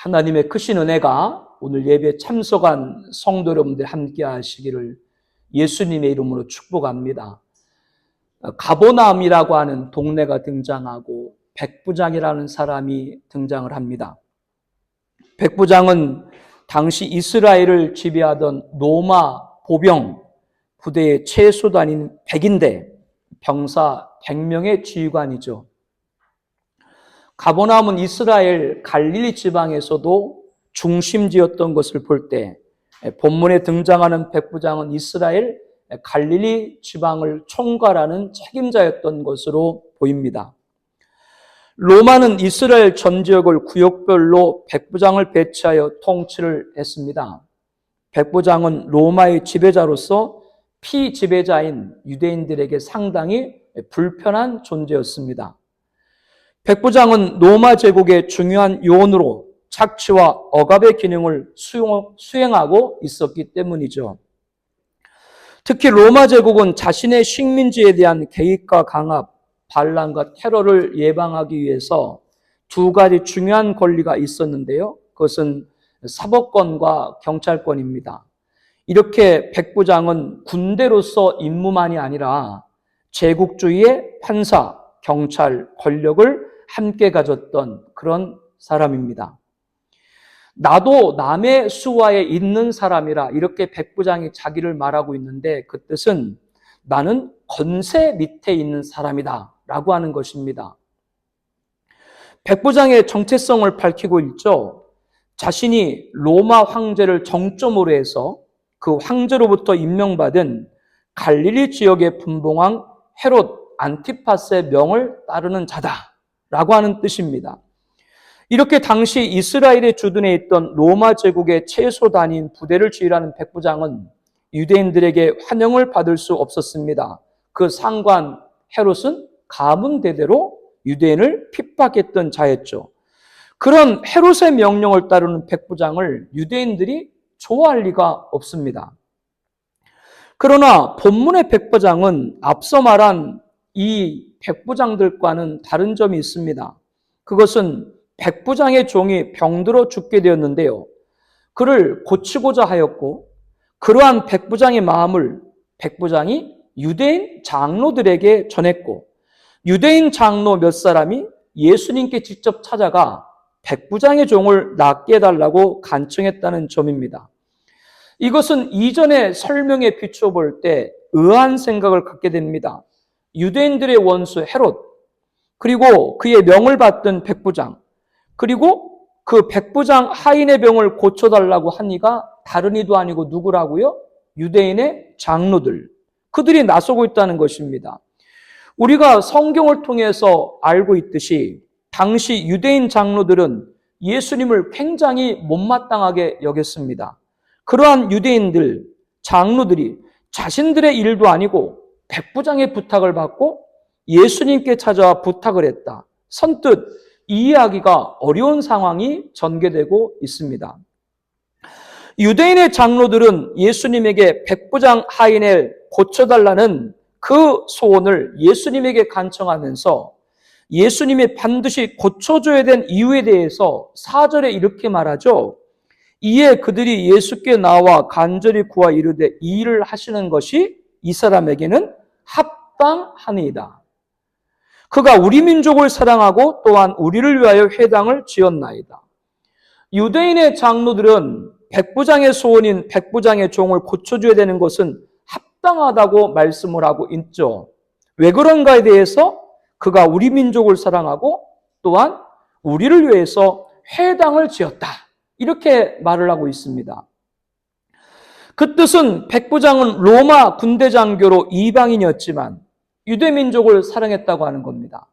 하나님의 크신 은혜가 오늘 예배에 참석한 성도 여러분들 함께 하시기를 예수님의 이름으로 축복합니다. 가버나움이라고 하는 동네가 등장하고 백부장이라는 사람이 등장을 합니다. 백부장은 당시 이스라엘을 지배하던 로마 보병 부대의 최소 단위는 100인데 병사 100명의 지휘관이죠. 가버나움은 이스라엘 갈릴리 지방에서도 중심지였던 것을 볼 때 본문에 등장하는 백부장은 이스라엘 갈릴리 지방을 총괄하는 책임자였던 것으로 보입니다. 로마는 이스라엘 전 지역을 구역별로 백부장을 배치하여 통치를 했습니다. 백부장은 로마의 지배자로서 피지배자인 유대인들에게 상당히 불편한 존재였습니다. 백부장은 로마 제국의 중요한 요원으로 착취와 억압의 기능을 수행하고 있었기 때문이죠. 특히 로마 제국은 자신의 식민지에 대한 개입과 강압, 반란과 테러를 예방하기 위해서 두 가지 중요한 권리가 있었는데요. 그것은 사법권과 경찰권입니다. 이렇게 백부장은 군대로서 임무만이 아니라 제국주의의 판사, 경찰, 권력을 함께 가졌던 그런 사람입니다. 나도 남의 수하에 있는 사람이라 이렇게 백부장이 자기를 말하고 있는데 그 뜻은 나는 권세 밑에 있는 사람이다 라고 하는 것입니다. 백부장의 정체성을 밝히고 있죠. 자신이 로마 황제를 정점으로 해서 그 황제로부터 임명받은 갈릴리 지역의 분봉왕 헤롯 안티파스의 명을 따르는 자다라고 하는 뜻입니다. 이렇게 당시 이스라엘에 주둔해 있던 로마 제국의 최소 단위인 부대를 지휘하는 백부장은 유대인들에게 환영을 받을 수 없었습니다. 그 상관 헤롯은 가문 대대로 유대인을 핍박했던 자였죠. 그런 헤롯의 명령을 따르는 백부장을 유대인들이 좋아할 리가 없습니다. 그러나 본문의 백부장은 앞서 말한 이 백부장들과는 다른 점이 있습니다. 그것은 백부장의 종이 병들어 죽게 되었는데요. 그를 고치고자 하였고 그러한 백부장의 마음을 백부장이 유대인 장로들에게 전했고 유대인 장로 몇 사람이 예수님께 직접 찾아가 백부장의 종을 낫게 해달라고 간청했다는 점입니다. 이것은 이전의 설명에 비추어 볼 때 의아한 생각을 갖게 됩니다. 유대인들의 원수 헤롯, 그리고 그의 명을 받던 백부장, 그리고 그 백부장 하인의 병을 고쳐달라고 한 이가 다른 이도 아니고 누구라고요? 유대인의 장로들. 그들이 나서고 있다는 것입니다. 우리가 성경을 통해서 알고 있듯이 당시 유대인 장로들은 예수님을 굉장히 못마땅하게 여겼습니다. 그러한 유대인들, 장로들이 자신들의 일도 아니고 백부장의 부탁을 받고 예수님께 찾아와 부탁을 했다. 선뜻 이해하기가 어려운 상황이 전개되고 있습니다. 유대인의 장로들은 예수님에게 백부장 하인을 고쳐달라는 그 소원을 예수님에게 간청하면서 예수님이 반드시 고쳐줘야 된 이유에 대해서 4절에 이렇게 말하죠. 이에 그들이 예수께 나와 간절히 구하 이르되 이 일을 하시는 것이 이 사람에게는 합당하니이다. 그가 우리 민족을 사랑하고 또한 우리를 위하여 회당을 지었나이다. 유대인의 장로들은 백부장의 소원인 백부장의 종을 고쳐줘야 되는 것은 합당하다고 말씀을 하고 있죠. 왜 그런가에 대해서 그가 우리 민족을 사랑하고 또한 우리를 위해서 회당을 지었다. 이렇게 말을 하고 있습니다. 그 뜻은 백부장은 로마 군대 장교로 이방인이었지만 유대민족을 사랑했다고 하는 겁니다.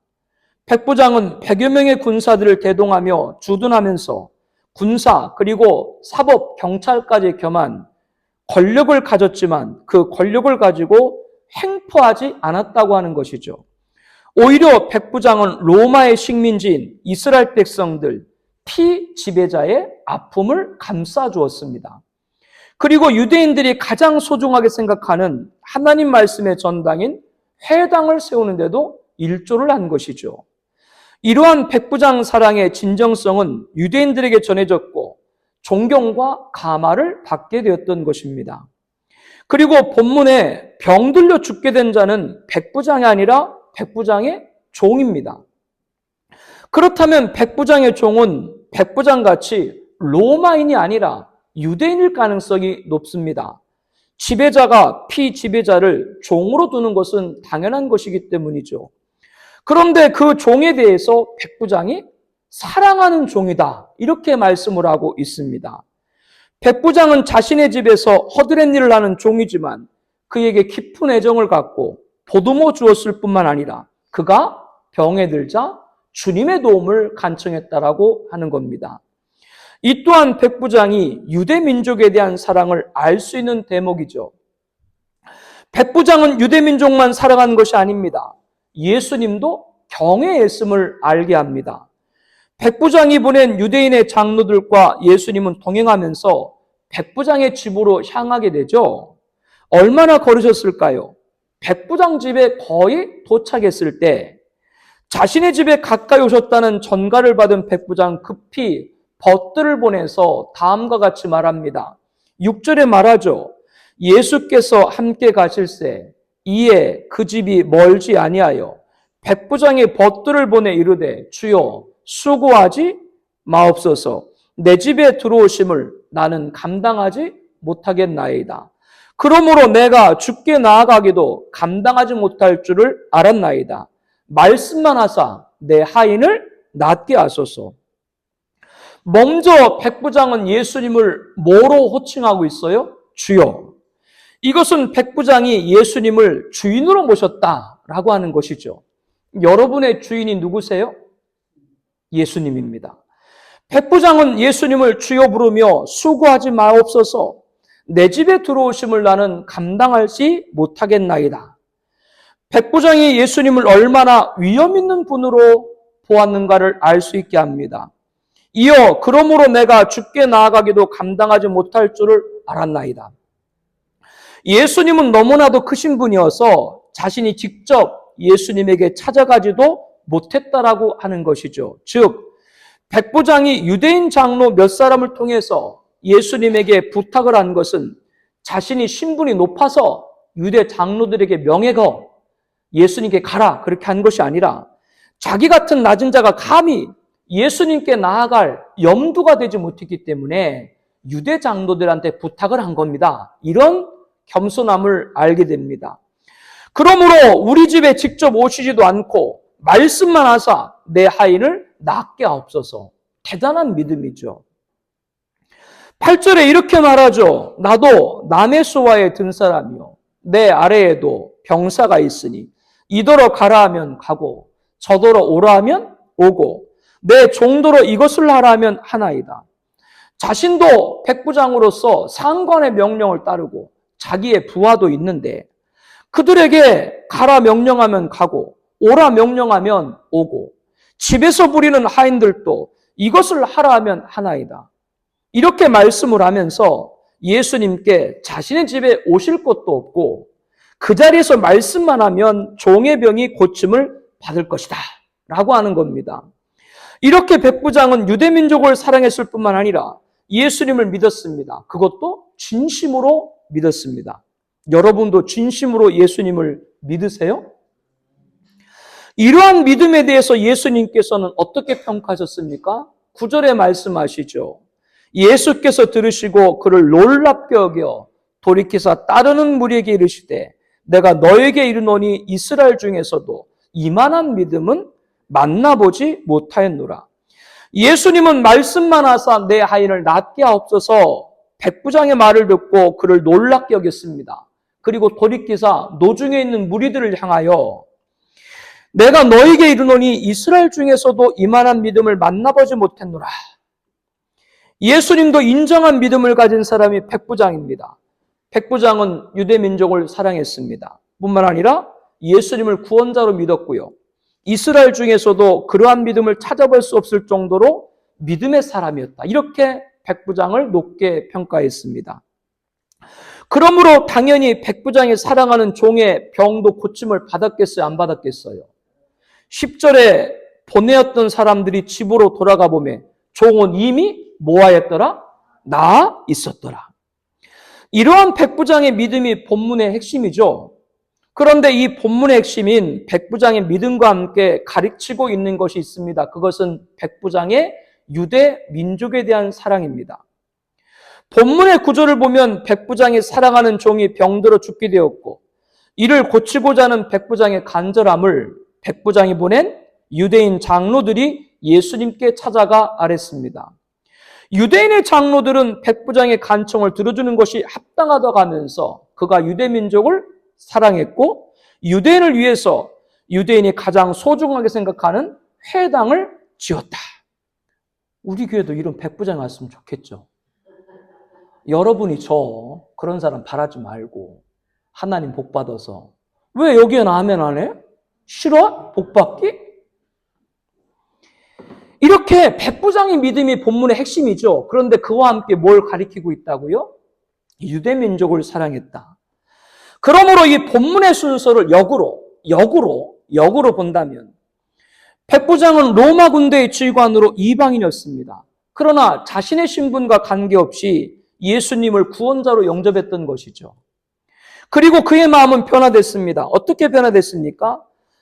백부장은 100여 명의 군사들을 대동하며 주둔하면서 군사 그리고 사법, 경찰까지 겸한 권력을 가졌지만 그 권력을 가지고 횡포하지 않았다고 하는 것이죠. 오히려 백부장은 로마의 식민지인 이스라엘 백성들, 피지배자의 아픔을 감싸주었습니다. 그리고 유대인들이 가장 소중하게 생각하는 하나님 말씀의 전당인 회당을 세우는데도 일조를 한 것이죠. 이러한 백부장 사랑의 진정성은 유대인들에게 전해졌고 존경과 감화를 받게 되었던 것입니다. 그리고 본문에 병들려 죽게 된 자는 백부장이 아니라 백부장의 종입니다. 그렇다면 백부장의 종은 백부장같이 로마인이 아니라 유대인일 가능성이 높습니다. 지배자가 피지배자를 종으로 두는 것은 당연한 것이기 때문이죠. 그런데 그 종에 대해서 백부장이 사랑하는 종이다, 이렇게 말씀을 하고 있습니다. 백부장은 자신의 집에서 허드렛 일을 하는 종이지만 그에게 깊은 애정을 갖고 보듬어 주었을 뿐만 아니라 그가 병에 들자 주님의 도움을 간청했다라고 하는 겁니다. 이 또한 백부장이 유대 민족에 대한 사랑을 알 수 있는 대목이죠. 백부장은 유대 민족만 사랑한 것이 아닙니다. 예수님도 경외했음을 알게 합니다. 백부장이 보낸 유대인의 장로들과 예수님은 동행하면서 백부장의 집으로 향하게 되죠. 얼마나 걸으셨을까요? 백부장 집에 거의 도착했을 때 자신의 집에 가까이 오셨다는 전가를 받은 백부장 급히 벗들을 보내서 다음과 같이 말합니다. 6절에 말하죠. 예수께서 함께 가실새 이에 그 집이 멀지 아니하여 백부장이 벗들을 보내 이르되 주여 수고하지 마옵소서. 내 집에 들어오심을 나는 감당하지 못하겠나이다. 그러므로 내가 주께 나아가기도 감당하지 못할 줄을 알았나이다. 말씀만 하사 내 하인을 낫게 하소서. 먼저 백부장은 예수님을 뭐로 호칭하고 있어요? 주여. 이것은 백부장이 예수님을 주인으로 모셨다라고 하는 것이죠. 여러분의 주인이 누구세요? 예수님입니다. 백부장은 예수님을 주여 부르며 수고하지 마옵소서. 내 집에 들어오심을 나는 감당하지 못하겠나이다. 백부장이 예수님을 얼마나 위험 있는 분으로 보았는가를 알 수 있게 합니다. 이어 그러므로 내가 주께 나아가기도 감당하지 못할 줄을 알았나이다. 예수님은 너무나도 크신 분이어서 자신이 직접 예수님에게 찾아가지도 못했다라고 하는 것이죠. 즉 백부장이 유대인 장로 몇 사람을 통해서 예수님에게 부탁을 한 것은 자신이 신분이 높아서 유대 장로들에게 명예가 예수님께 가라 그렇게 한 것이 아니라 자기 같은 낮은 자가 감히 예수님께 나아갈 염두가 되지 못했기 때문에 유대 장로들한테 부탁을 한 겁니다. 이런 겸손함을 알게 됩니다. 그러므로 우리 집에 직접 오시지도 않고 말씀만 하사 내 하인을 낫게 하옵소서. 대단한 믿음이죠. 8절에 이렇게 말하죠. 나도 남의 수하에 든 사람이요 내 아래에도 병사가 있으니 이더러 가라 하면 가고 저더러 오라 하면 오고 내 종도로 이것을 하라 하면 하나이다. 자신도 백부장으로서 상관의 명령을 따르고 자기의 부하도 있는데 그들에게 가라 명령하면 가고 오라 명령하면 오고 집에서 부리는 하인들도 이것을 하라 하면 하나이다. 이렇게 말씀을 하면서 예수님께 자신의 집에 오실 것도 없고 그 자리에서 말씀만 하면 종의 병이 고침을 받을 것이다 라고 하는 겁니다. 이렇게 백부장은 유대민족을 사랑했을 뿐만 아니라 예수님을 믿었습니다. 그것도 진심으로 믿었습니다. 여러분도 진심으로 예수님을 믿으세요? 이러한 믿음에 대해서 예수님께서는 어떻게 평가하셨습니까? 9절에 말씀하시죠. 예수께서 들으시고 그를 놀랍게 여겨 돌이키사 따르는 무리에게 이르시되 내가 너에게 이르노니 이스라엘 중에서도 이만한 믿음은 만나보지 못하였노라. 예수님은 말씀만 하사 내 하인을 낫게 하옵소서. 백부장의 말을 듣고 그를 놀랍게 여겼습니다. 그리고 돌이키사 노중에 있는 무리들을 향하여 내가 너에게 이르노니 이스라엘 중에서도 이만한 믿음을 만나보지 못했노라. 예수님도 인정한 믿음을 가진 사람이 백부장입니다. 백부장은 유대 민족을 사랑했습니다. 뿐만 아니라 예수님을 구원자로 믿었고요. 이스라엘 중에서도 그러한 믿음을 찾아볼 수 없을 정도로 믿음의 사람이었다. 이렇게 백부장을 높게 평가했습니다. 그러므로 당연히 백부장이 사랑하는 종의 병도 고침을 받았겠어요? 안 받았겠어요? 10절에 보내었던 사람들이 집으로 돌아가 보매 종은 이미 뭐하였더라? 나아 있었더라. 이러한 백부장의 믿음이 본문의 핵심이죠. 그런데 이 본문의 핵심인 백부장의 믿음과 함께 가르치고 있는 것이 있습니다. 그것은 백부장의 유대 민족에 대한 사랑입니다. 본문의 구조를 보면 백부장이 사랑하는 종이 병들어 죽게 되었고 이를 고치고자 하는 백부장의 간절함을 백부장이 보낸 유대인 장로들이 예수님께 찾아가 아뢰습니다. 유대인의 장로들은 백부장의 간청을 들어주는 것이 합당하다고 하면서 그가 유대 민족을 사랑했고 유대인을 위해서 유대인이 가장 소중하게 생각하는 회당을 지었다. 우리 교회도 이런 백부장이 왔으면 좋겠죠. 여러분이 저 그런 사람 바라지 말고 하나님 복 받아서 왜 여기에는 아멘 안 해? 싫어? 복 받기? 이렇게 백부장의 믿음이 본문의 핵심이죠. 그런데 그와 함께 뭘 가리키고 있다고요? 유대 민족을 사랑했다. 그러므로 이 본문의 순서를 역으로 본다면 백부장은 로마 군대의 지휘관으로 이방인이었습니다. 그러나 자신의 신분과 관계없이 예수님을 구원자로 영접했던 것이죠. 그리고 그의 마음은 변화됐습니다. 어떻게 변화됐습니까?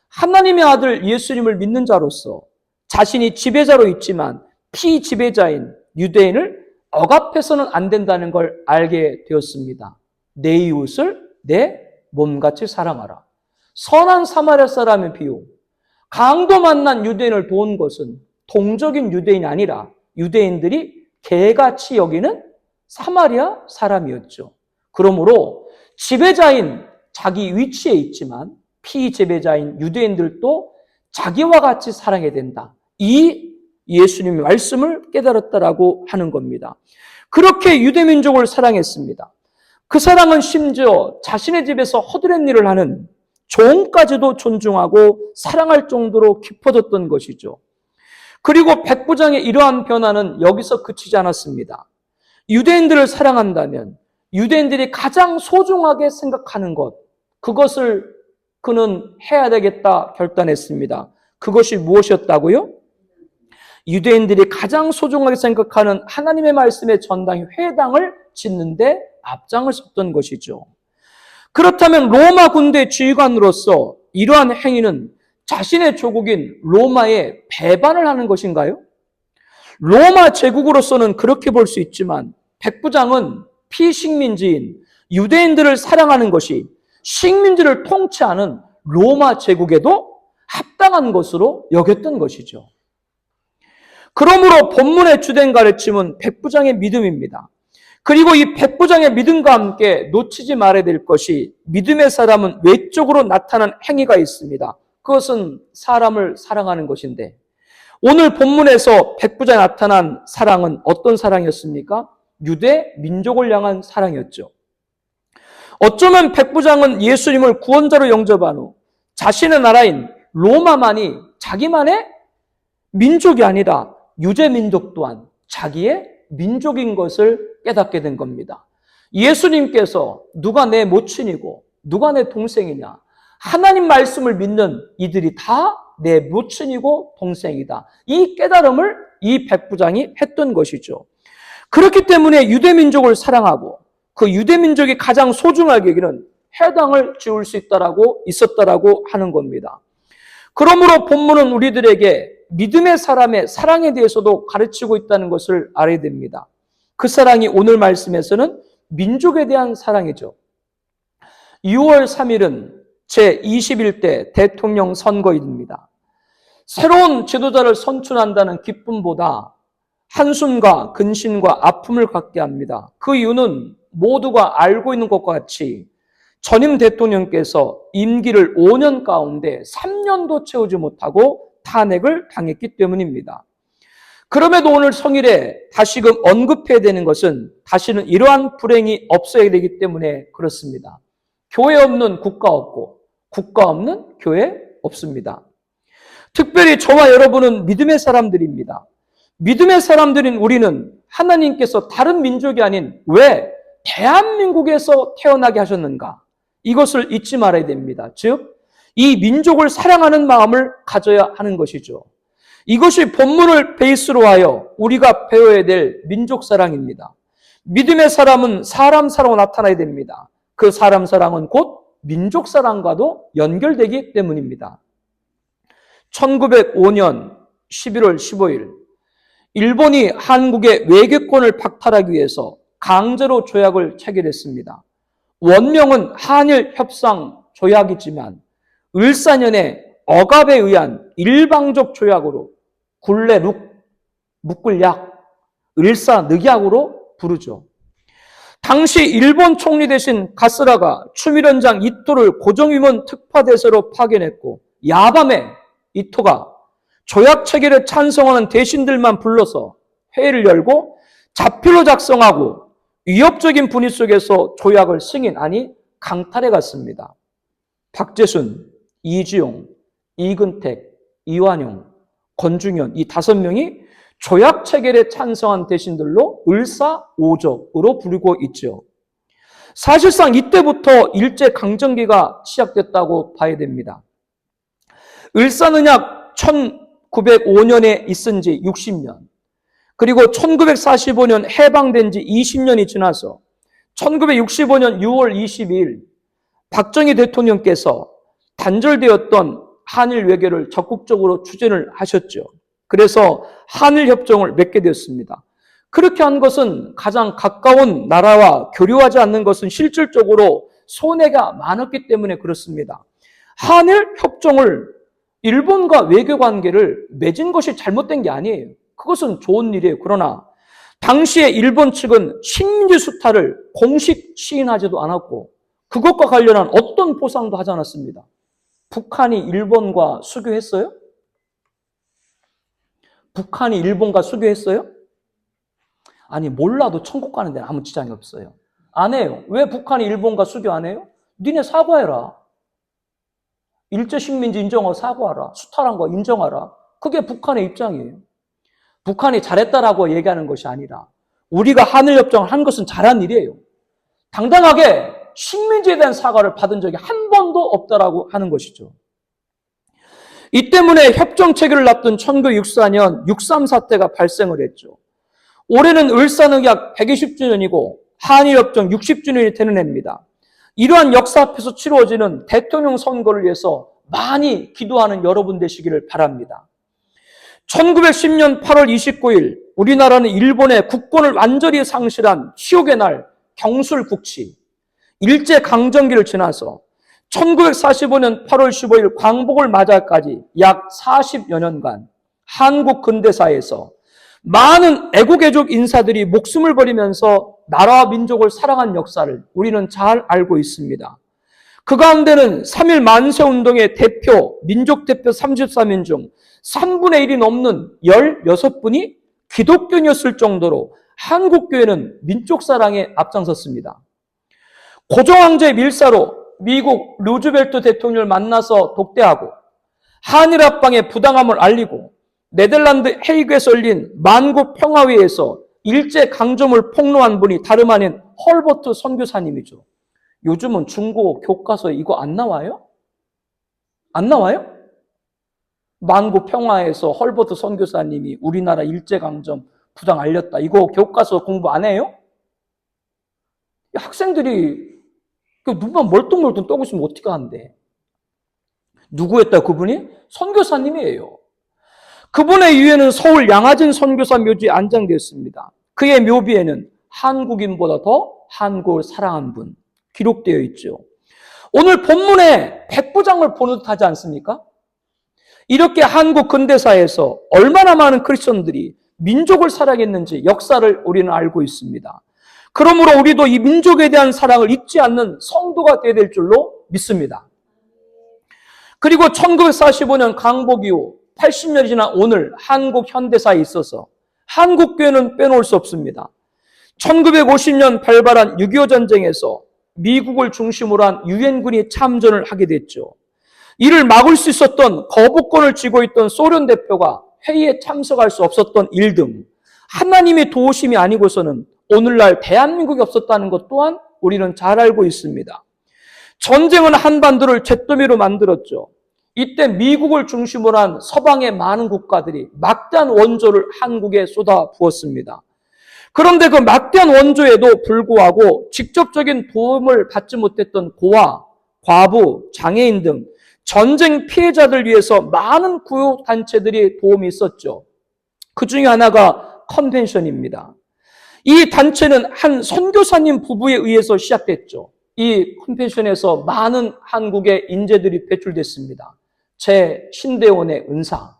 하나님의 아들 예수님을 믿는 자로서 자신이 지배자로 있지만 피지배자인 유대인을 억압해서는 안 된다는 걸 알게 되었습니다. 내 이웃을 내 몸같이 사랑하라. 선한 사마리아 사람의 비유. 강도 만난 유대인을 도운 것은 동적인 유대인이 아니라 유대인들이 개같이 여기는 사마리아 사람이었죠. 그러므로 지배자인 자기 위치에 있지만 피지배자인 유대인들도 자기와 같이 사랑해야 된다. 이 예수님의 말씀을 깨달았다라고 하는 겁니다. 그렇게 유대민족을 사랑했습니다. 그 사랑은 심지어 자신의 집에서 허드렛 일을 하는 종까지도 존중하고 사랑할 정도로 깊어졌던 것이죠. 그리고 백부장의 이러한 변화는 여기서 그치지 않았습니다. 유대인들을 사랑한다면 유대인들이 가장 소중하게 생각하는 것, 그것을 그는 해야 되겠다 결단했습니다. 그것이 무엇이었다고요? 유대인들이 가장 소중하게 생각하는 하나님의 말씀의 전당인 회당을 짓는데 앞장을 섰던 것이죠. 그렇다면 로마 군대 지휘관으로서 이러한 행위는 자신의 조국인 로마에 배반을 하는 것인가요? 로마 제국으로서는 그렇게 볼 수 있지만 백부장은 피식민지인 유대인들을 사랑하는 것이 식민지를 통치하는 로마 제국에도 합당한 것으로 여겼던 것이죠. 그러므로 본문의 주된 가르침은 백부장의 믿음입니다. 그리고 이 백부장의 믿음과 함께 놓치지 말아야 될 것이 믿음의 사람은 외적으로 나타난 행위가 있습니다. 그것은 사람을 사랑하는 것인데 오늘 본문에서 백부장에 나타난 사랑은 어떤 사랑이었습니까? 유대 민족을 향한 사랑이었죠. 어쩌면 백부장은 예수님을 구원자로 영접한 후 자신의 나라인 로마만이 자기만의 민족이 아니라 유대 민족 또한 자기의 민족인 것을 깨닫게 된 겁니다. 예수님께서 누가 내 모친이고 누가 내 동생이냐? 하나님 말씀을 믿는 이들이 다 내 모친이고 동생이다. 이 깨달음을 이 백부장이 했던 것이죠. 그렇기 때문에 유대 민족을 사랑하고 그 유대 민족이 가장 소중하게 여기는 회당을 지을 수 있었다라고 하는 겁니다. 그러므로 본문은 우리들에게 믿음의 사람의 사랑에 대해서도 가르치고 있다는 것을 알아야 됩니다. 그 사랑이 오늘 말씀에서는 민족에 대한 사랑이죠. 6월 3일은 제21대 대통령 선거일입니다. 새로운 지도자를 선출한다는 기쁨보다 한숨과 근심과 아픔을 갖게 합니다. 그 이유는 모두가 알고 있는 것과 같이 전임 대통령께서 임기를 5년 가운데 3년도 채우지 못하고 탄핵을 당했기 때문입니다. 그럼에도 오늘 성일에 다시금 언급해야 되는 것은 다시는 이러한 불행이 없어야 되기 때문에 그렇습니다. 교회 없는 국가 없고 국가 없는 교회 없습니다. 특별히 저와 여러분은 믿음의 사람들입니다. 믿음의 사람들인 우리는 하나님께서 다른 민족이 아닌 왜 대한민국에서 태어나게 하셨는가? 이것을 잊지 말아야 됩니다. 즉, 이 민족을 사랑하는 마음을 가져야 하는 것이죠. 이것이 본문을 베이스로 하여 우리가 배워야 될 민족사랑입니다. 믿음의 사람은 사람 사랑으로 나타나야 됩니다. 그 사람 사랑은 곧 민족사랑과도 연결되기 때문입니다. 1905년 11월 15일 일본이 한국의 외교권을 박탈하기 위해서 강제로 조약을 체결했습니다. 원명은 한일 협상 조약이지만 을사년에 억압에 의한 일방적 조약으로 굴레 묵굴약 을사늑약으로 부르죠. 당시 일본 총리 대신 가스라가 추미련장 이토를 고정위문 특파대사로 파견했고 야밤에 이토가 조약 체결에 찬성하는 대신들만 불러서 회의를 열고 자필로 작성하고 위협적인 분위기 속에서 조약을 승인 아니 강탈해 갔습니다. 박재순, 이주용, 이근택, 이완용, 권중현 이 5명이 조약 체결에 찬성한 대신들로 을사오적으로 부르고 있죠. 사실상 이때부터 일제강점기가 시작됐다고 봐야 됩니다. 을사늑약 1905년에 있은 지 60년, 그리고 1945년 해방된 지 20년이 지나서 1965년 6월 22일 박정희 대통령께서 단절되었던 한일 외교를 적극적으로 추진을 하셨죠. 그래서 한일 협정을 맺게 되었습니다. 그렇게 한 것은 가장 가까운 나라와 교류하지 않는 것은 실질적으로 손해가 많았기 때문에 그렇습니다. 한일 협정을 일본과 외교 관계를 맺은 것이 잘못된 게 아니에요. 그것은 좋은 일이에요. 그러나 당시에 일본 측은 식민지 수탈을 공식 시인하지도 않았고 그것과 관련한 어떤 보상도 하지 않았습니다. 북한이 일본과 수교했어요? 북한이 일본과 수교했어요? 아니 몰라도 천국 가는 데는 아무 지장이 없어요. 안 해요. 왜 북한이 일본과 수교 안 해요? 니네 사과해라. 일제식민지 인정하고 사과하라. 수탈한 거 인정하라. 그게 북한의 입장이에요. 북한이 잘했다라고 얘기하는 것이 아니라 우리가 한일협정을 한 것은 잘한 일이에요. 당당하게 식민지에 대한 사과를 받은 적이 한 번도 없다라고 하는 것이죠. 이 때문에 협정 체결을 앞둔 1964년 6.3 사태가 발생을 했죠. 올해는 을사늑약 120주년이고 한일협정 60주년이 되는 해입니다. 이러한 역사 앞에서 치루어지는 대통령 선거를 위해서 많이 기도하는 여러분 되시기를 바랍니다. 1910년 8월 29일 우리나라는 일본의 국권을 완전히 상실한 치욕의 날 경술국치 일제강점기를 지나서 1945년 8월 15일 광복을 맞아까지 약 40여 년간 한국 근대사에서 많은 애국애족 인사들이 목숨을 버리면서 나라와 민족을 사랑한 역사를 우리는 잘 알고 있습니다. 그 가운데는 3.1 만세운동의 대표, 민족대표 33인 중 3분의 1이 넘는 16분이 기독교인이었을 정도로 한국교회는 민족사랑에 앞장섰습니다. 고종황제의 밀사로 미국 루즈벨트 대통령을 만나서 독대하고 한일 합방의 부당함을 알리고 네덜란드 헤이그에서 열린 만국 평화회의에서 일제 강점을 폭로한 분이 다름 아닌 헐버트 선교사님이죠. 요즘은 중고 교과서에 이거 안 나와요? 안 나와요? 만국 평화에서 헐버트 선교사님이 우리나라 일제 강점 부당 알렸다. 이거 교과서 공부 안 해요? 학생들이 눈만 멀뚱멀뚱 떠고 있으면 어떻게 한대? 누구였다 그분이? 선교사님이에요. 그분의 유해는 서울 양화진 선교사 묘지에 안장되었습니다. 그의 묘비에는 한국인보다 더 한국을 사랑한 분 기록되어 있죠. 오늘 본문에 백부장을 보는 듯 하지 않습니까? 이렇게 한국 근대사에서 얼마나 많은 크리스천들이 민족을 사랑했는지 역사를 우리는 알고 있습니다. 그러므로 우리도 이 민족에 대한 사랑을 잊지 않는 성도가 되어야 될 줄로 믿습니다. 그리고 1945년 강복 이후 80년이 지난 오늘 한국 현대사에 있어서 한국교회는 빼놓을 수 없습니다. 1950년 발발한 6.25 전쟁에서 미국을 중심으로 한 유엔군이 참전을 하게 됐죠. 이를 막을 수 있었던 거부권을 쥐고 있던 소련 대표가 회의에 참석할 수 없었던 일 등 하나님의 도우심이 아니고서는 오늘날 대한민국이 없었다는 것 또한 우리는 잘 알고 있습니다. 전쟁은 한반도를 잿더미로 만들었죠. 이때 미국을 중심으로 한 서방의 많은 국가들이 막대한 원조를 한국에 쏟아 부었습니다. 그런데 그 막대한 원조에도 불구하고 직접적인 도움을 받지 못했던 고아, 과부, 장애인 등 전쟁 피해자들 위해서 많은 구호단체들이 도움이 있었죠. 그 중에 하나가 컨벤션입니다. 이 단체는 한 선교사님 부부에 의해서 시작됐죠. 이 컨벤션에서 많은 한국의 인재들이 배출됐습니다. 제 신대원의 은사,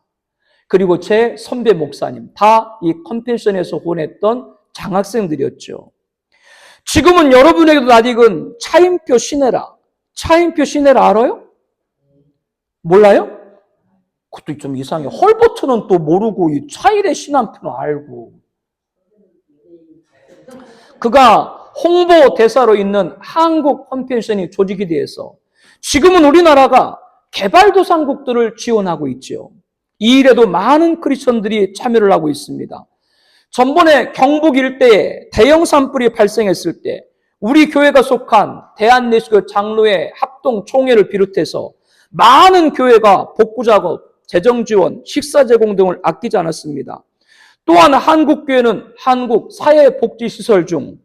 그리고 제 선배 목사님, 다 이 컨벤션에서 후원했던 장학생들이었죠. 지금은 여러분에게도 낯익은 차인표 시내라. 차인표 시내라 알아요? 몰라요? 그것도 좀 이상해요. 헐버트는 또 모르고 이 차일의 신한표는 알고. 그가 홍보 대사로 있는 한국 컨벤션이 조직이 돼서 지금은 우리나라가 개발도상국들을 지원하고 있죠. 이 일에도 많은 크리스천들이 참여를 하고 있습니다. 전번에 경북 일대에 대형 산불이 발생했을 때 우리 교회가 속한 대한예수교 장로회 합동 총회를 비롯해서 많은 교회가 복구작업, 재정지원, 식사 제공 등을 아끼지 않았습니다. 또한 한국교회는 한국 사회복지시설 중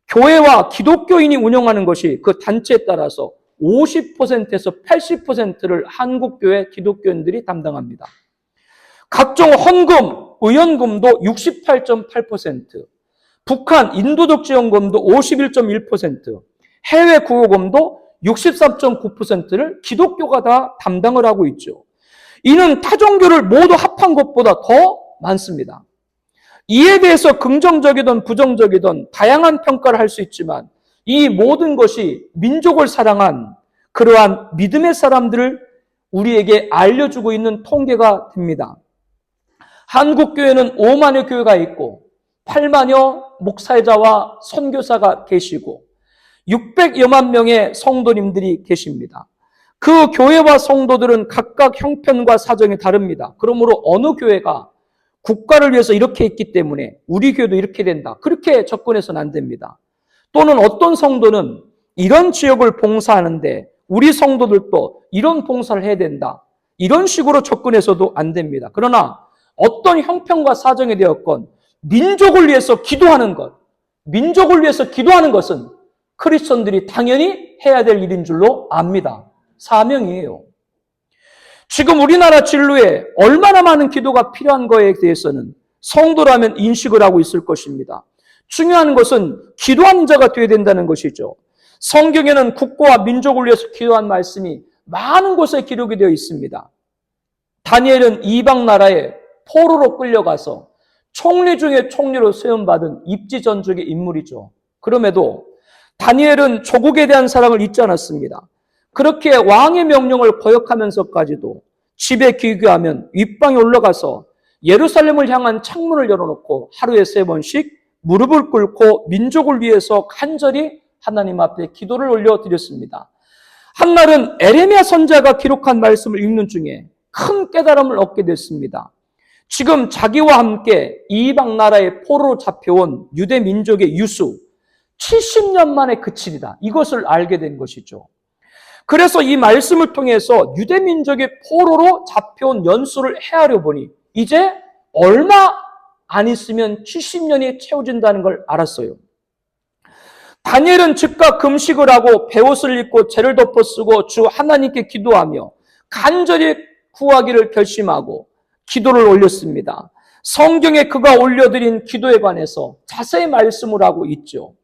교회와 기독교인이 운영하는 것이 그 단체에 따라서 50%에서 80%를 한국교회 기독교인들이 담당합니다. 각종 헌금, 의원금도 68.8%, 북한 인도적 지원금도 51.1%, 해외 구호금도 63.9%를 기독교가 다 담당을 하고 있죠. 이는 타종교를 모두 합한 것보다 더 많습니다. 이에 대해서 긍정적이든 부정적이든 다양한 평가를 할 수 있지만 이 모든 것이 민족을 사랑한 그러한 믿음의 사람들을 우리에게 알려주고 있는 통계가 됩니다. 한국교회는 5만여 교회가 있고 8만여 목사자와 선교사가 계시고 600여만 명의 성도님들이 계십니다. 그 교회와 성도들은 각각 형편과 사정이 다릅니다. 그러므로 어느 교회가 국가를 위해서 이렇게 했기 때문에 우리 교회도 이렇게 된다. 그렇게 접근해서는 안 됩니다. 또는 어떤 성도는 이런 지역을 봉사하는데 우리 성도들도 이런 봉사를 해야 된다. 이런 식으로 접근해서도 안 됩니다. 그러나 어떤 형편과 사정이 되었건 민족을 위해서 기도하는 것, 민족을 위해서 기도하는 것은 크리스천들이 당연히 해야 될 일인 줄로 압니다. 사명이에요. 지금 우리나라 진로에 얼마나 많은 기도가 필요한 거에 대해서는 성도라면 인식을 하고 있을 것입니다. 중요한 것은 기도하는 자가 되어야 된다는 것이죠. 성경에는 국가와 민족을 위해서 기도한 말씀이 많은 곳에 기록이 되어 있습니다. 다니엘은 이방 나라에 포로로 끌려가서 총리 중에 총리로 세움받은 입지전적의 인물이죠. 그럼에도 다니엘은 조국에 대한 사랑을 잊지 않았습니다. 그렇게 왕의 명령을 거역하면서까지도 집에 귀귀하면 윗방에 올라가서 예루살렘을 향한 창문을 열어놓고 하루에 3번씩 무릎을 꿇고 민족을 위해서 간절히 하나님 앞에 기도를 올려드렸습니다. 한날은 에레미야 선지자가 기록한 말씀을 읽는 중에 큰 깨달음을 얻게 됐습니다. 지금 자기와 함께 이방 나라의 포로로 잡혀온 유대 민족의 유수 70년 만에 그칠이다. 이것을 알게 된 것이죠. 그래서 이 말씀을 통해서 유대 민족의 포로로 잡혀온 연수를 헤아려 보니 이제 얼마 안 있으면 70년이 채워진다는 걸 알았어요. 다니엘은 즉각 금식을 하고 베옷을 입고 재를 덮어 쓰고 주 하나님께 기도하며 간절히 구하기를 결심하고 기도를 올렸습니다. 성경에 그가 올려드린 기도에 관해서 자세히 말씀을 하고 있죠.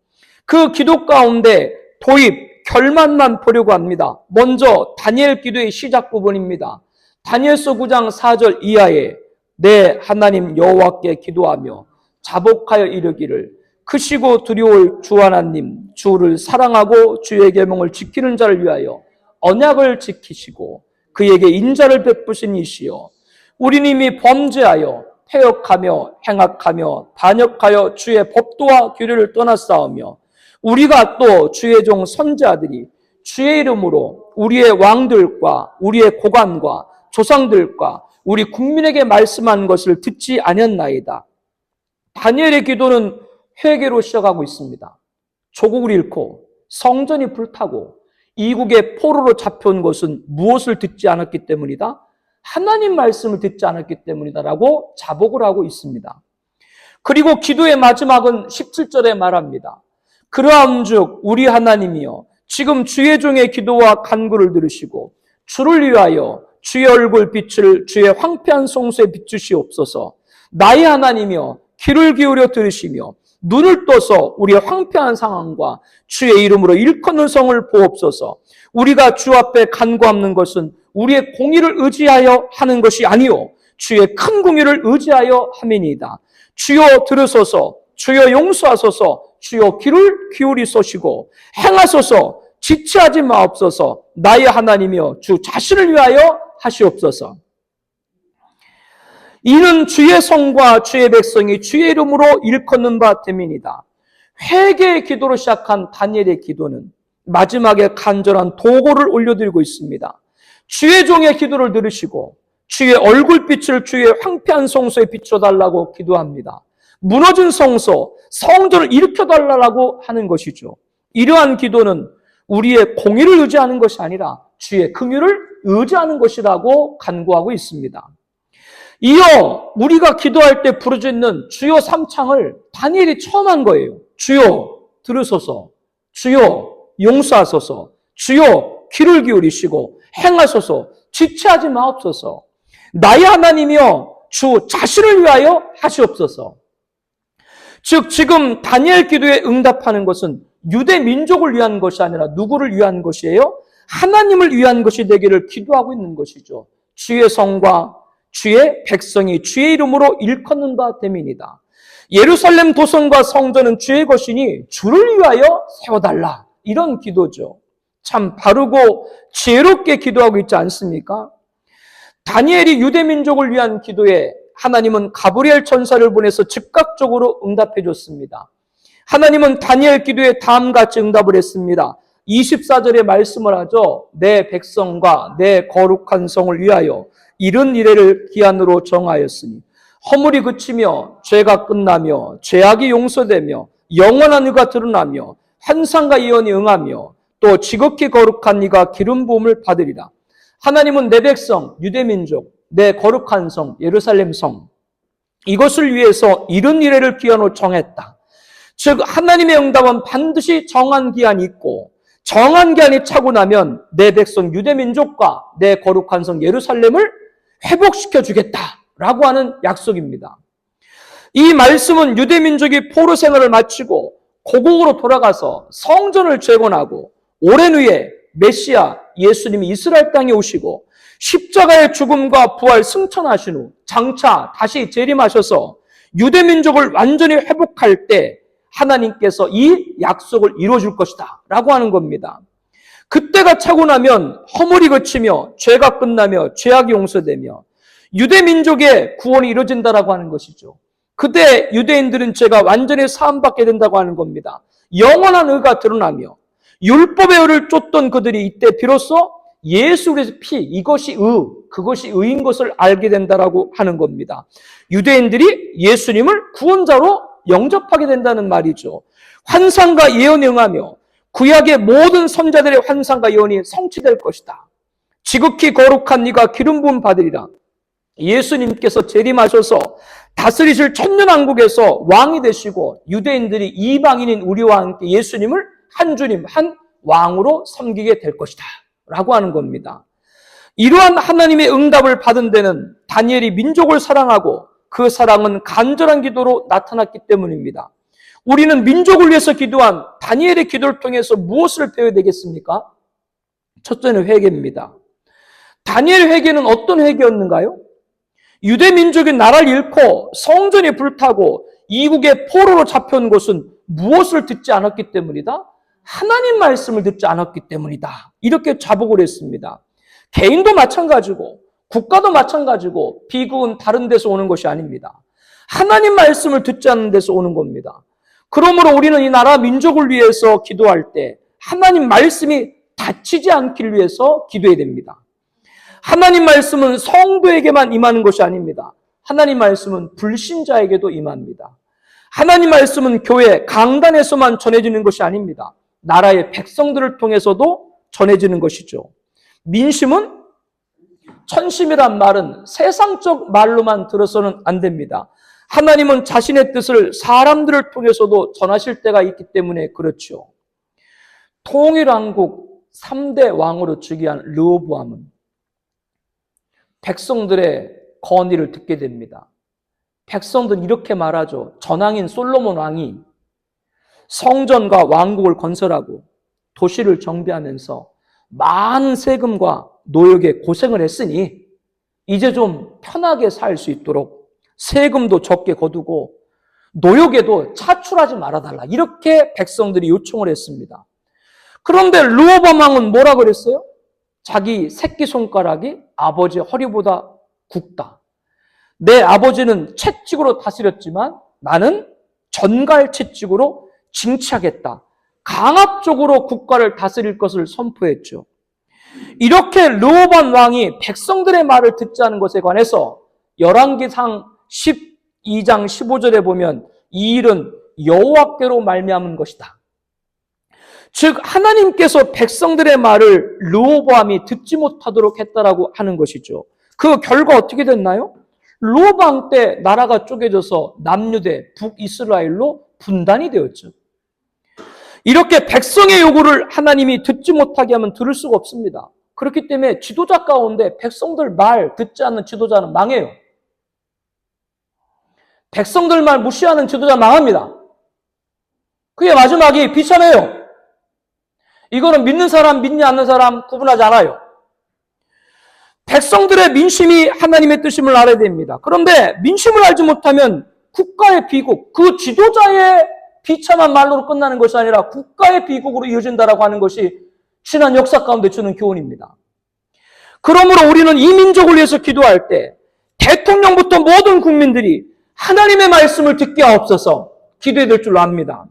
그 기도 가운데 도입, 결말만 보려고 합니다. 먼저 다니엘 기도의 시작 부분입니다. 다니엘서 9장 4절 이하에 내 하나님 여호와께 기도하며 자복하여 이르기를 크시고 두려울 주 하나님 주를 사랑하고 주의 계명을 지키는 자를 위하여 언약을 지키시고 그에게 인자를 베푸신 이시여 우리는 이미 범죄하여 패역하며 행악하며 반역하여 주의 법도와 규례를 떠났사오며 우리가 또 주의 종 선지자들이 주의 이름으로 우리의 왕들과 우리의 고관과 조상들과 우리 국민에게 말씀한 것을 듣지 아니었나이다. 다니엘의 기도는 회개로 시작하고 있습니다. 조국을 잃고 성전이 불타고 이국의 포로로 잡혀온 것은 무엇을 듣지 않았기 때문이다? 하나님 말씀을 듣지 않았기 때문이다라고 자복을 하고 있습니다. 그리고 기도의 마지막은 17절에 말합니다. 그러함즉 우리 하나님이여 지금 주의 종의 기도와 간구를 들으시고 주를 위하여 주의 얼굴 빛을 주의 황폐한 성소에 비추시옵소서. 나의 하나님이여 귀를 기울여 들으시며 눈을 떠서 우리의 황폐한 상황과 주의 이름으로 일컫는 성을 보옵소서. 우리가 주 앞에 간구하는 것은 우리의 공의를 의지하여 하는 것이 아니요 주의 큰 공의를 의지하여 함이니이다. 주여 들으소서. 주여 용서하소서. 주여 귀를 기울이소시고 행하소서. 지체하지 마옵소서. 나의 하나님이여 주 자신을 위하여 하시옵소서. 이는 주의 성과 주의 백성이 주의 이름으로 일컫는 바 됨이니이다. 회개의 기도로 시작한 다니엘의 기도는 마지막에 간절한 도고를 올려드리고 있습니다. 주의 종의 기도를 들으시고 주의 얼굴빛을 주의 황폐한 성소에 비춰달라고 기도합니다. 무너진 성소, 성전을 일으켜달라고 하는 것이죠. 이러한 기도는 우리의 공의를 의지하는 것이 아니라 주의 긍휼을 의지하는 것이라고 간구하고 있습니다. 이어 우리가 기도할 때 부르짖는 주여 삼창을 다니엘이 처음 한 거예요. 주여 들으소서. 주여 용서하소서. 주여 귀를 기울이시고 행하소서. 지체하지 마옵소서. 나의 하나님이여 주 자신을 위하여 하시옵소서. 즉 지금 다니엘 기도에 응답하는 것은 유대 민족을 위한 것이 아니라 누구를 위한 것이에요? 하나님을 위한 것이 되기를 기도하고 있는 것이죠. 주의 성과 주의 백성이 주의 이름으로 일컫는 바 됨이니이다. 예루살렘 도성과 성전은 주의 것이니 주를 위하여 세워달라. 이런 기도죠. 참 바르고 지혜롭게 기도하고 있지 않습니까? 다니엘이 유대 민족을 위한 기도에 하나님은 가브리엘 천사를 보내서 즉각적으로 응답해 줬습니다. 하나님은 다니엘 기도에 다음같이 응답을 했습니다. 24절에 말씀을 하죠. 내 백성과 내 거룩한 성을 위하여 이른 이래를 기한으로 정하였으니 허물이 그치며 죄가 끝나며 죄악이 용서되며 영원한 의가 드러나며 환상과 예언이 응하며 또 지극히 거룩한 이가 기름 부음을 받으리라. 하나님은 내 백성 유대민족, 내 거룩한 성 예루살렘 성 이것을 위해서 이른 이래를 기한으로 정했다. 즉 하나님의 응답은 반드시 정한 기한이 있고 정한 기한이 차고 나면 내 백성 유대민족과 내 거룩한 성 예루살렘을 회복시켜 주겠다라고 하는 약속입니다. 이 말씀은 유대민족이 포로 생활을 마치고 고국으로 돌아가서 성전을 재건하고 오랜 후에 메시아 예수님이 이스라엘 땅에 오시고 십자가의 죽음과 부활 승천하신 후 장차 다시 재림하셔서 유대민족을 완전히 회복할 때 하나님께서 이 약속을 이루어줄 것이다 라고 하는 겁니다. 그때가 차고 나면 허물이 그치며 죄가 끝나며 죄악이 용서되며 유대민족의 구원이 이루어진다라고 하는 것이죠. 그때 유대인들은 죄가 완전히 사함받게 된다고 하는 겁니다. 영원한 의가 드러나며 율법의 의를 쫓던 그들이 이때 비로소 예수 그리스도의 피, 이것이 의, 그것이 의인 것을 알게 된다라고 하는 겁니다. 유대인들이 예수님을 구원자로 영접하게 된다는 말이죠. 환상과 예언이 응하며 구약의 모든 선자들의 환상과 예언이 성취될 것이다. 지극히 거룩한 이가 기름 부음 받으리라. 예수님께서 재림하셔서 다스리실 천년왕국에서 왕이 되시고 유대인들이 이방인인 우리와 함께 예수님을 한 주님, 한 왕으로 섬기게 될 것이다 라고 하는 겁니다. 이러한 하나님의 응답을 받은 데는 다니엘이 민족을 사랑하고 그 사랑은 간절한 기도로 나타났기 때문입니다. 우리는 민족을 위해서 기도한 다니엘의 기도를 통해서 무엇을 배워야 되겠습니까? 첫째는 회개입니다. 다니엘 회개는 어떤 회개였는가요? 유대 민족이 나라를 잃고 성전이 불타고 이국의 포로로 잡혀온 것은 무엇을 듣지 않았기 때문이다? 하나님 말씀을 듣지 않았기 때문이다. 이렇게 자복을 했습니다. 개인도 마찬가지고 국가도 마찬가지고 비극은 다른 데서 오는 것이 아닙니다. 하나님 말씀을 듣지 않는 데서 오는 겁니다. 그러므로 우리는 이 나라 민족을 위해서 기도할 때 하나님 말씀이 닫히지 않기 위해서 기도해야 됩니다. 하나님 말씀은 성도에게만 임하는 것이 아닙니다. 하나님 말씀은 불신자에게도 임합니다. 하나님 말씀은 교회, 강단에서만 전해지는 것이 아닙니다. 나라의 백성들을 통해서도 전해지는 것이죠. 민심은 천심이란 말은 세상적 말로만 들어서는 안 됩니다. 하나님은 자신의 뜻을 사람들을 통해서도 전하실 때가 있기 때문에 그렇죠. 통일왕국 3대 왕으로 즉위한 르호보암은 백성들의 건의를 듣게 됩니다. 백성들은 이렇게 말하죠. 전왕인 솔로몬 왕이 성전과 왕국을 건설하고 도시를 정비하면서 많은 세금과 노역에 고생을 했으니 이제 좀 편하게 살 수 있도록 세금도 적게 거두고 노역에도 차출하지 말아달라. 이렇게 백성들이 요청을 했습니다. 그런데 르호보암 왕은 뭐라 그랬어요? 자기 새끼손가락이 아버지 허리보다 굵다. 내 아버지는 채찍으로 다스렸지만 나는 전갈 채찍으로 징치하겠다. 강압적으로 국가를 다스릴 것을 선포했죠. 이렇게 르호보암 왕이 백성들의 말을 듣지 않은 것에 관해서 열왕기상 12장 15절에 보면 이 일은 여호와께로 말미암은 것이다. 즉 하나님께서 백성들의 말을 르호보암이 듣지 못하도록 했다라고 하는 것이죠. 그 결과 어떻게 됐나요? 르호보암 때 나라가 쪼개져서 남유대, 북이스라엘로 분단이 되었죠. 이렇게 백성의 요구를 하나님이 듣지 못하게 하면 들을 수가 없습니다. 그렇기 때문에 지도자 가운데 백성들 말 듣지 않는 지도자는 망해요. 백성들 말 무시하는 지도자 망합니다. 그게 마지막이 비참해요. 이거는 믿는 사람, 믿지 않는 사람 구분하지 않아요. 백성들의 민심이 하나님의 뜻임을 알아야 됩니다. 그런데 민심을 알지 못하면 국가의 비극, 그 지도자의 비참한 말로로 끝나는 것이 아니라 국가의 비극으로 이어진다라고 하는 것이 지난 역사 가운데 주는 교훈입니다. 그러므로 우리는 이 민족을 위해서 기도할 때 대통령부터 모든 국민들이 하나님의 말씀을 듣게 하옵소서 기도해야 될 줄로 압니다.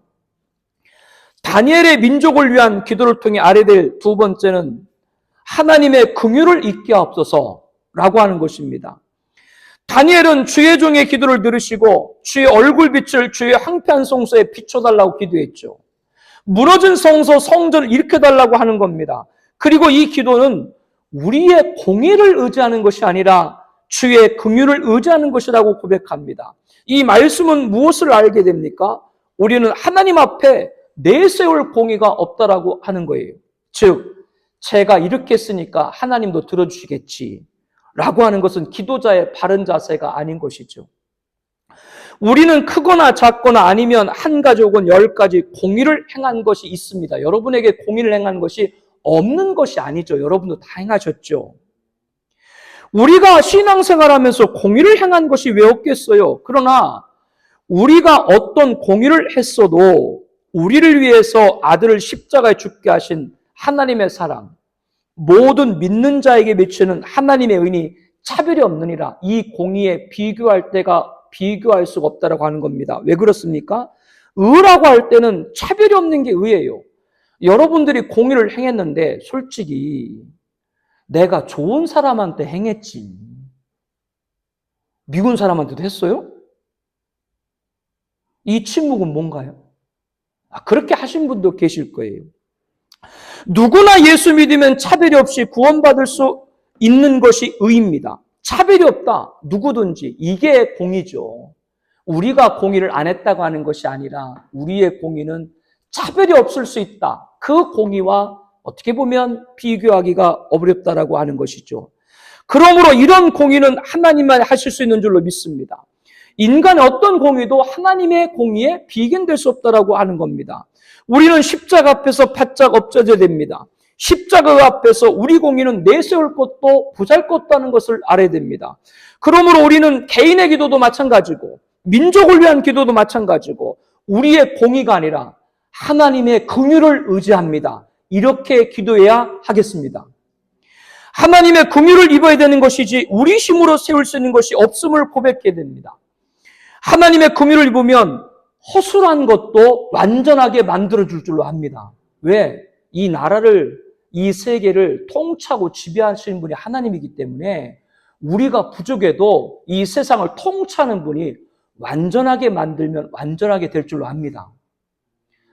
다니엘의 민족을 위한 기도를 통해 알아야 될 두 번째는 하나님의 긍휼을 잊게 하옵소서라고 하는 것입니다. 다니엘은 주의 종의 기도를 들으시고 주의 얼굴빛을 주의 황폐한 성소에 비춰달라고 기도했죠. 무너진 성전을 일으켜달라고 하는 겁니다. 그리고 이 기도는 우리의 공의를 의지하는 것이 아니라 주의 긍휼을 의지하는 것이라고 고백합니다. 이 말씀은 무엇을 알게 됩니까? 우리는 하나님 앞에 내세울 공의가 없다라고 하는 거예요. 즉, 제가 이렇게 했으니까 하나님도 들어주시겠지 라고 하는 것은 기도자의 바른 자세가 아닌 것이죠. 우리는 크거나 작거나 아니면 한 가지 혹은 10가지 공의를 행한 것이 있습니다. 여러분에게 공의를 행한 것이 없는 것이 아니죠. 여러분도 다 행하셨죠. 우리가 신앙생활하면서 공의를 행한 것이 왜 없겠어요? 그러나 우리가 어떤 공의를 했어도 우리를 위해서 아들을 십자가에 죽게 하신 하나님의 사랑, 모든 믿는 자에게 미치는 하나님의 은이 차별이 없느니라. 이 공의에 비교할 수가 없다라고 하는 겁니다. 왜 그렇습니까? 의라고 할 때는 차별이 없는 게 의예요. 여러분들이 공의를 행했는데 솔직히 내가 좋은 사람한테 행했지. 미운 사람한테도 했어요? 이 침묵은 뭔가요? 그렇게 하신 분도 계실 거예요. 누구나 예수 믿으면 차별이 없이 구원받을 수 있는 것이 의입니다. 차별이 없다. 누구든지. 이게 공의죠. 우리가 공의를 안 했다고 하는 것이 아니라 우리의 공의는 차별이 없을 수 있다. 그 공의와 어떻게 보면 비교하기가 어렵다라고 하는 것이죠. 그러므로 이런 공의는 하나님만 하실 수 있는 줄로 믿습니다. 인간의 어떤 공의도 하나님의 공의에 비견될 수 없다라고 하는 겁니다. 우리는 십자가 앞에서 바짝 엎어져야 됩니다. 십자가 앞에서 우리 공의는 내세울 것도 보잘것도 하는 것을 알아야 됩니다. 그러므로 우리는 개인의 기도도 마찬가지고 민족을 위한 기도도 마찬가지고 우리의 공의가 아니라 하나님의 긍휼을 의지합니다. 이렇게 기도해야 하겠습니다. 하나님의 긍휼을 입어야 되는 것이지 우리 힘으로 세울 수 있는 것이 없음을 고백해야 됩니다. 하나님의 긍휼을 입으면 허술한 것도 완전하게 만들어줄 줄로 압니다. 왜? 이 나라를, 이 세계를 통치하고 지배하시는 분이 하나님이기 때문에 우리가 부족해도 이 세상을 통치하는 분이 완전하게 만들면 완전하게 될 줄로 압니다.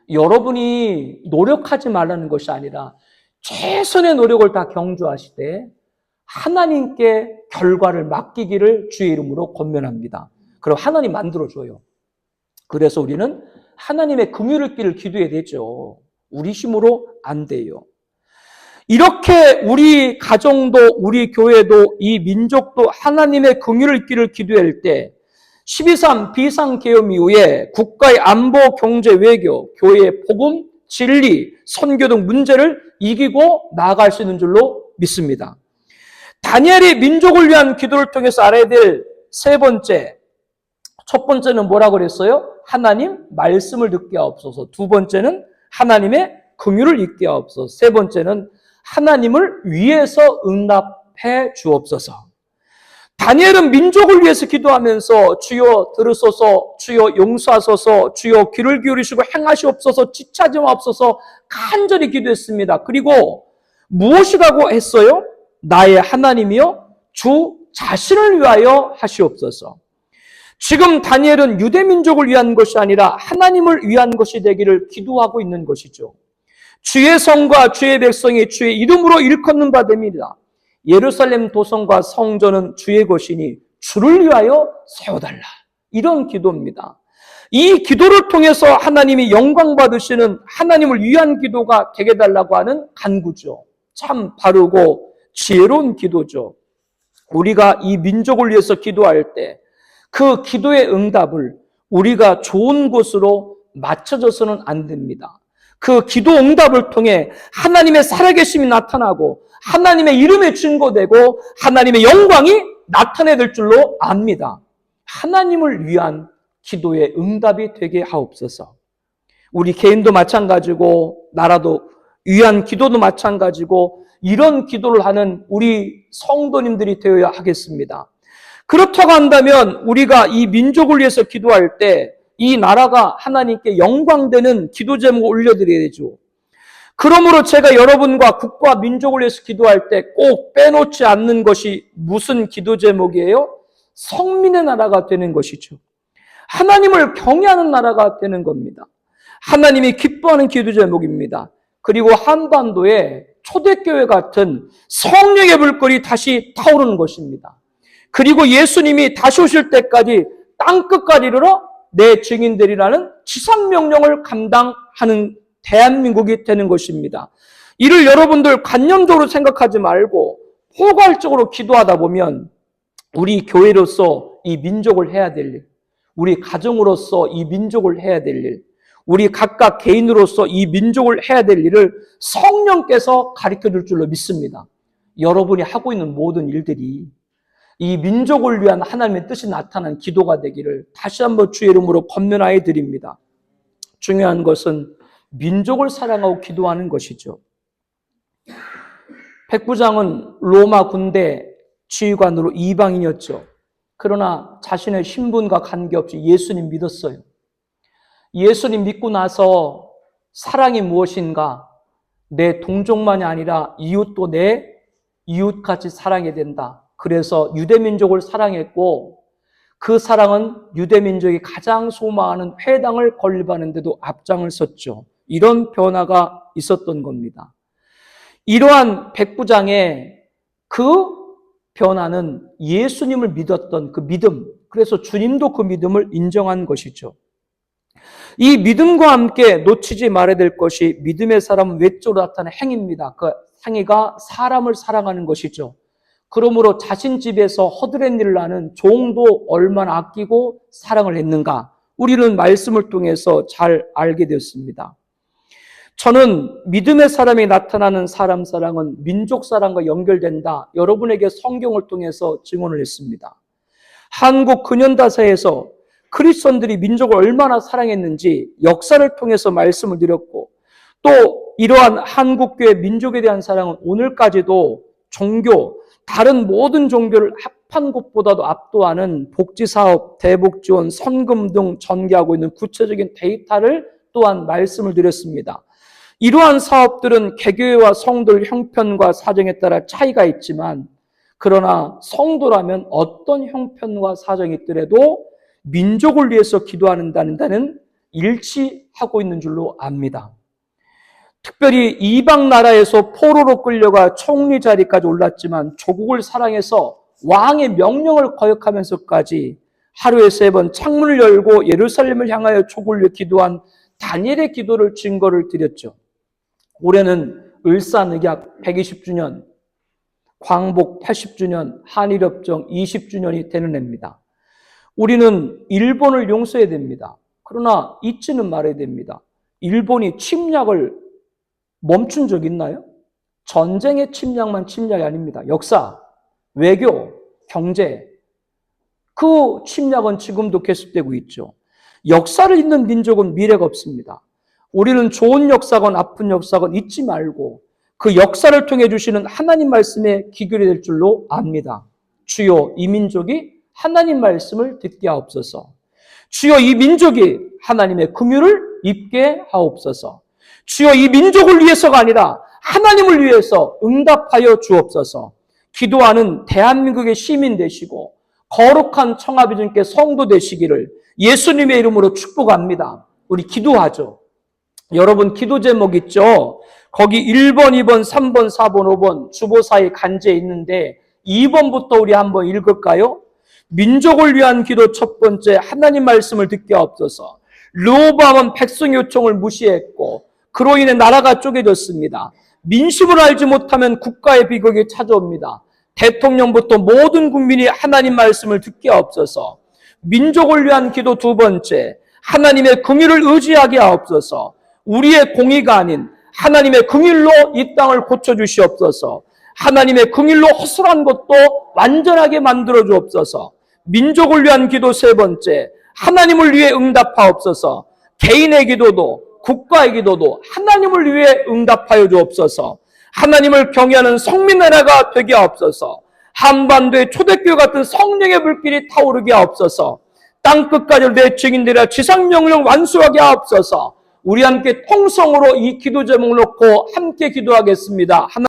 여러분이 노력하지 말라는 것이 아니라 최선의 노력을 다 경주하시되 하나님께 결과를 맡기기를 주의 이름으로 권면합니다. 그럼 하나님 만들어줘요. 그래서 우리는 하나님의 긍휼의 길을 기도해야 되죠. 우리 힘으로 안 돼요. 이렇게 우리 가정도 우리 교회도 이 민족도 하나님의 긍휼의 길을 기도할 때 12.3 비상계엄 이후에 국가의 안보, 경제, 외교, 교회의 복음, 진리, 선교 등 문제를 이기고 나아갈 수 있는 줄로 믿습니다. 다니엘이 민족을 위한 기도를 통해서 알아야 될 세 번째, 첫 번째는 뭐라고 그랬어요? 하나님 말씀을 듣게 하옵소서. 두 번째는 하나님의 긍휼을 잊게 하옵소서. 세 번째는 하나님을 위해서 응답해 주옵소서. 다니엘은 민족을 위해서 기도하면서 주여 들으소서, 주여 용서하소서, 주여 귀를 기울이시고 행하시옵소서, 지체하지 마옵소서 간절히 기도했습니다. 그리고 무엇이라고 했어요? 나의 하나님이여 주 자신을 위하여 하시옵소서. 지금 다니엘은 유대 민족을 위한 것이 아니라 하나님을 위한 것이 되기를 기도하고 있는 것이죠. 주의 성과 주의 백성이 주의 이름으로 일컫는 바 됩니다. 예루살렘 도성과 성전은 주의 것이니 주를 위하여 세워달라. 이런 기도입니다. 이 기도를 통해서 하나님이 영광 받으시는 하나님을 위한 기도가 되게 달라고 하는 간구죠. 참 바르고 지혜로운 기도죠. 우리가 이 민족을 위해서 기도할 때 그 기도의 응답을 우리가 좋은 곳으로 맞춰져서는 안 됩니다. 그 기도 응답을 통해 하나님의 살아계심이 나타나고 하나님의 이름이 증거되고 하나님의 영광이 나타나야 될 줄로 압니다. 하나님을 위한 기도의 응답이 되게 하옵소서. 우리 개인도 마찬가지고 나라도 위한 기도도 마찬가지고 이런 기도를 하는 우리 성도님들이 되어야 하겠습니다. 그렇다고 한다면 우리가 이 민족을 위해서 기도할 때 이 나라가 하나님께 영광되는 기도 제목을 올려드려야 되죠. 그러므로 제가 여러분과 국가 민족을 위해서 기도할 때 꼭 빼놓지 않는 것이 무슨 기도 제목이에요? 성민의 나라가 되는 것이죠. 하나님을 경외하는 나라가 되는 겁니다. 하나님이 기뻐하는 기도 제목입니다. 그리고 한반도에 초대교회 같은 성령의 불꽃이 다시 타오르는 것입니다. 그리고 예수님이 다시 오실 때까지 땅끝까지 이르러 내 증인들이라는 지상명령을 감당하는 대한민국이 되는 것입니다. 이를 여러분들 관념적으로 생각하지 말고 포괄적으로 기도하다 보면 우리 교회로서 이 민족을 해야 될 일, 우리 가정으로서 이 민족을 해야 될 일, 우리 각각 개인으로서 이 민족을 해야 될 일을 성령께서 가르쳐줄 줄로 믿습니다. 여러분이 하고 있는 모든 일들이 이 민족을 위한 하나님의 뜻이 나타난 기도가 되기를 다시 한번 주의 이름으로 권면하여 드립니다. 중요한 것은 민족을 사랑하고 기도하는 것이죠. 백부장은 로마 군대 지휘관으로 이방인이었죠. 그러나 자신의 신분과 관계없이 예수님 믿었어요. 예수님 믿고 나서 사랑이 무엇인가? 내 동족만이 아니라 이웃도 내 이웃같이 사랑해야 된다. 그래서 유대민족을 사랑했고 그 사랑은 유대민족이 가장 소망하는 회당을 건립하는 데도 앞장을 섰죠. 이런 변화가 있었던 겁니다. 이러한 백부장의 그 변화는 예수님을 믿었던 그 믿음, 그래서 주님도 그 믿음을 인정한 것이죠. 이 믿음과 함께 놓치지 말아야 될 것이 믿음의 사람은 외적으로 나타나는 행위입니다. 그 행위가 사람을 사랑하는 것이죠. 그러므로 자신 집에서 허드렛 일을 하는 종도 얼마나 아끼고 사랑을 했는가 우리는 말씀을 통해서 잘 알게 되었습니다. 저는 믿음의 사람이 나타나는 사람 사랑은 민족 사랑과 연결된다. 여러분에게 성경을 통해서 증언을 했습니다. 한국 근현대사에서 크리스천들이 민족을 얼마나 사랑했는지 역사를 통해서 말씀을 드렸고 또 이러한 한국교회 민족에 대한 사랑은 오늘까지도 종교, 다른 모든 종교를 합한 곳보다도 압도하는 복지사업, 대북지원, 선금 등 전개하고 있는 구체적인 데이터를 또한 말씀을 드렸습니다. 이러한 사업들은 개교회와 성도의 형편과 사정에 따라 차이가 있지만 그러나 성도라면 어떤 형편과 사정이 있더라도 민족을 위해서 기도한다는 일치하고 있는 줄로 압니다. 특별히 이방 나라에서 포로로 끌려가 총리 자리까지 올랐지만 조국을 사랑해서 왕의 명령을 거역하면서까지 하루에 3번 창문을 열고 예루살렘을 향하여 촉을 위해 기도한 다니엘의 기도를 증거를 드렸죠. 올해는 을사늑약 120주년, 광복 80주년, 한일협정 20주년이 되는 해입니다. 우리는 일본을 용서해야 됩니다. 그러나 잊지는 말아야 됩니다. 일본이 침략을 멈춘 적 있나요? 전쟁의 침략만 침략이 아닙니다. 역사, 외교, 경제, 그 침략은 지금도 계속되고 있죠. 역사를 잊는 민족은 미래가 없습니다. 우리는 좋은 역사건 아픈 역사건 잊지 말고 그 역사를 통해 주시는 하나님 말씀에 기결이 될 줄로 압니다. 주여 이 민족이 하나님 말씀을 듣게 하옵소서. 주여 이 민족이 하나님의 긍휼을 입게 하옵소서. 주여 이 민족을 위해서가 아니라 하나님을 위해서 응답하여 주옵소서. 기도하는 대한민국의 시민 되시고 거룩한 청아비전께 성도 되시기를 예수님의 이름으로 축복합니다. 우리 기도하죠. 여러분 기도 제목 있죠? 거기 1번, 2번, 3번, 4번, 5번 주보사에 간제해 있는데 2번부터 우리 한번 읽을까요? 민족을 위한 기도 첫 번째, 하나님 말씀을 듣게 하옵소서. 르호보암은 백성 요청을 무시했고 그로 인해 나라가 쪼개졌습니다. 민심을 알지 못하면 국가의 비극이 찾아옵니다. 대통령부터 모든 국민이 하나님 말씀을 듣게 하옵소서. 민족을 위한 기도 두 번째, 하나님의 긍휼을 의지하게 하옵소서. 우리의 공의가 아닌 하나님의 긍휼로 이 땅을 고쳐주시옵소서. 하나님의 긍휼로 허술한 것도 완전하게 만들어 주옵소서. 민족을 위한 기도 세 번째, 하나님을 위해 응답하옵소서. 개인의 기도도 국가의 기도도 하나님을 위해 응답하여 주옵소서. 하나님을 경외하는 성민나라가 되게 하옵소서. 한반도의 초대교회 같은 성령의 불길이 타오르게 하옵소서. 땅끝까지 내 증인들아 지상명령 완수하게 하옵소서. 우리 함께 통성으로 이 기도 제목을 놓고 함께 기도하겠습니다.